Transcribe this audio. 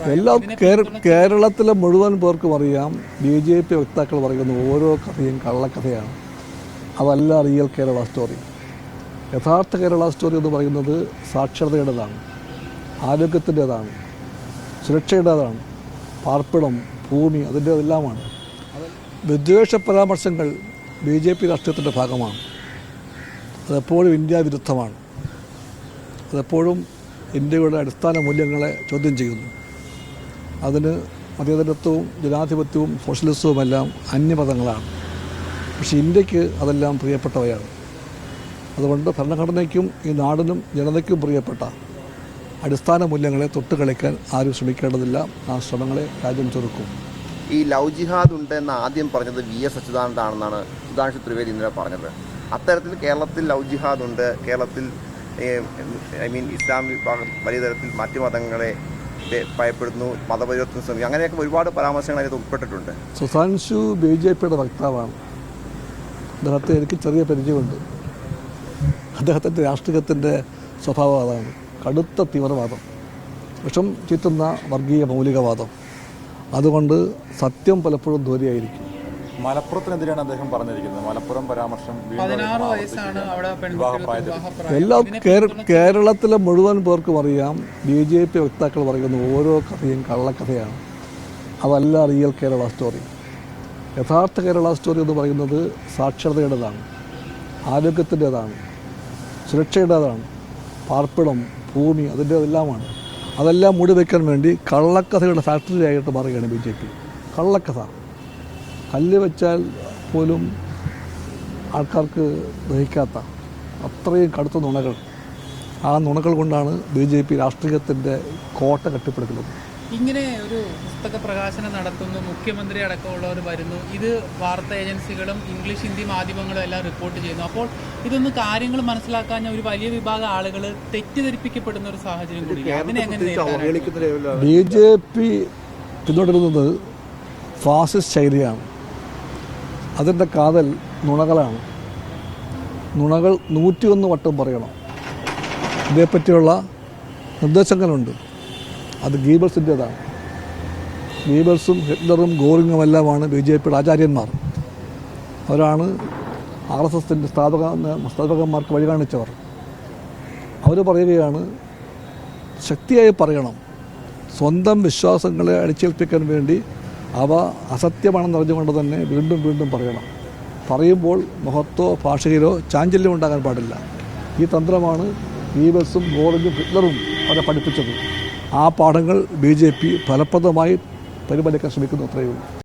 എല്ലാം കേരളത്തിലെ മുഴുവൻ പേർക്കും അറിയാം. BJP വക്താക്കൾ പറയുന്ന ഓരോ കഥയും കള്ളക്കഥയാണ്. അതല്ല റിയൽ കേരള സ്റ്റോറി. യഥാർത്ഥ കേരള സ്റ്റോറി എന്ന് പറയുന്നത് സാക്ഷരതയുടേതാണ്, ആരോഗ്യത്തിൻ്റേതാണ്, സുരക്ഷയുടേതാണ്, പാർപ്പിടം, ഭൂമി അതിൻ്റേതെല്ലാമാണ്. വിദ്വേഷ പരാമർശങ്ങൾ BJP രാഷ്ട്രീയത്തിൻ്റെ ഭാഗമാണ്. അതെപ്പോഴും ഇന്ത്യ വിരുദ്ധമാണ്. അതെപ്പോഴും ഇന്ത്യയുടെ അടിസ്ഥാന മൂല്യങ്ങളെ ചോദ്യം ചെയ്യുന്നു. അതിന് മതേതരത്വവും ജനാധിപത്യവും സോഷ്യലിസവുമെല്ലാം അന്യമതങ്ങളാണ്. പക്ഷേ ഇന്ത്യക്ക് അതെല്ലാം പ്രിയപ്പെട്ടവയാണ്. അതുകൊണ്ട് ഭരണഘടനയ്ക്കും ഈ നാടിനും ജനതയ്ക്കും പ്രിയപ്പെട്ട അടിസ്ഥാന മൂല്യങ്ങളെ തൊട്ടുകളിക്കാൻ ആരും ശ്രമിക്കേണ്ടതില്ല. ആ ശ്രമങ്ങളെ രാജ്യം ചെറുക്കും. ഈ ലവ് ജിഹാദ് ഉണ്ട് എന്ന് ആദ്യം പറഞ്ഞത് VS അച്യുതാനന്ദനാണെന്നാണ് സുധാംശു ത്രിവേദി ഇന്നലെ പറഞ്ഞത്. അത്തരത്തിൽ കേരളത്തിൽ ലവ് ജിഹാദ് ഉണ്ട്, കേരളത്തിൽ ഇസ്ലാം വിഭാഗം വലിയ തരത്തിൽ മറ്റു മതങ്ങളെ ഭയപ്പെടുന്നു, മതപരിവർത്തനം ശ്രമിക്കും, അങ്ങനെയൊക്കെ ഒരുപാട് പരാമർശങ്ങൾ അതിനകത്ത് ഉൾപ്പെട്ടിട്ടുണ്ട്. സുധാംശു BJPയുടെ വക്താവാണ്. അദ്ദേഹത്തെ എനിക്ക് ചെറിയ പരിചയമുണ്ട്. അദ്ദേഹത്തിൻ്റെ രാഷ്ട്രീയത്തിൻ്റെ സ്വഭാവം അതാണ്. കടുത്ത തീവ്രവാദം, വിഷം ചീറ്റുന്ന വർഗീയ മൗലികവാദം. അതുകൊണ്ട് സത്യം പലപ്പോഴും ദൂരെയായിരിക്കും. മലപ്പുറത്തിനെതിരെയാണ് അദ്ദേഹം പറഞ്ഞിരിക്കുന്നത്. മലപ്പുറം പരാമർശം എല്ലാം കേരളത്തിലെ മുഴുവൻ പേർക്കും അറിയാം. BJP വക്താക്കൾ പറയുന്ന ഓരോ കഥയും കള്ളക്കഥയാണ്. അതല്ല റിയൽ കേരള സ്റ്റോറി. യഥാർത്ഥ കേരള സ്റ്റോറി എന്ന് പറയുന്നത് സാക്ഷരതയുടേതാണ്, ആരോഗ്യത്തിൻ്റേതാണ്, സുരക്ഷയുടേതാണ്, പാർപ്പിടം, ഭൂമി അതിൻ്റേതെല്ലാമാണ്. അതെല്ലാം മൂടിവെക്കാൻ വേണ്ടി കള്ളക്കഥയുടെ ഫാക്ടറി ആയിട്ട് മാറുകയാണ് BJP. കള്ളക്കഥ കല്ല് വെച്ചാൽ പോലും ആൾക്കാർക്ക് ദഹിക്കാത്ത അത്രയും കടുത്ത നുണകൾ. ആ നുണകൾ കൊണ്ടാണ് BJP രാഷ്ട്രീയത്തിൻ്റെ കോട്ട കെട്ടിപ്പടുക്കുന്നത്. ഇങ്ങനെ ഒരു പുസ്തക പ്രകാശനം നടത്തുന്നു, മുഖ്യമന്ത്രി അടക്കമുള്ളവർ വരുന്നു, ഇത് വാർത്താ ഏജൻസികളും ഇംഗ്ലീഷ് ഹിന്ദി മാധ്യമങ്ങളും എല്ലാം റിപ്പോർട്ട് ചെയ്യുന്നു. അപ്പോൾ ഇതൊന്നും കാര്യങ്ങൾ മനസ്സിലാക്കാൻ ഒരു വലിയ വിഭാഗം ആളുകൾ തെറ്റിദ്ധരിപ്പിക്കപ്പെടുന്ന ഒരു സാഹചര്യം കൂടി. അതിനെങ്ങനെ BJP പിന്തുടരുന്നത് ഫാസിസ്റ്റ് ശൈലിയാണ്. അതിൻ്റെ കാതൽ നുണകളാണ്. നുണകൾ 101 വട്ടം പറയണം. ഇതേപ്പറ്റിയുള്ള നിർദ്ദേശങ്ങളുണ്ട്. അത് ഗീബൽസിൻ്റേതാണ്. ഗീബൽസും ഹിറ്റ്ലറും ഗോറിങ്ങുമെല്ലാമാണ് BJPയുടെ ആചാര്യന്മാർ. അവരാണ് RSSൻ്റെ സ്ഥാപകന്മാർക്ക് വഴി കാണിച്ചവർ. അവർ പറയുകയാണ്, ശക്തിയായി പറയണം. സ്വന്തം വിശ്വാസങ്ങളെ അടിച്ചേൽപ്പിക്കാൻ വേണ്ടി അവ അസത്യമാണെന്ന് അറിഞ്ഞുകൊണ്ട് തന്നെ വീണ്ടും വീണ്ടും പറയണം. പറയുമ്പോൾ മുഖത്തോ ഭാഷയിലോ ചാഞ്ചല്യം ഉണ്ടാകാൻ പാടില്ല. ഈ തന്ത്രമാണ് ഗീബൽസും ഗോറിങ്ങും ഹിറ്റ്ലറും അവരെ പഠിപ്പിച്ചത്. ആ പാഠങ്ങൾ BJP ഫലപ്രദമായി പരിപാലിക്കാൻ ശ്രമിക്കുന്നു. അത്രയേ ഉള്ളൂ.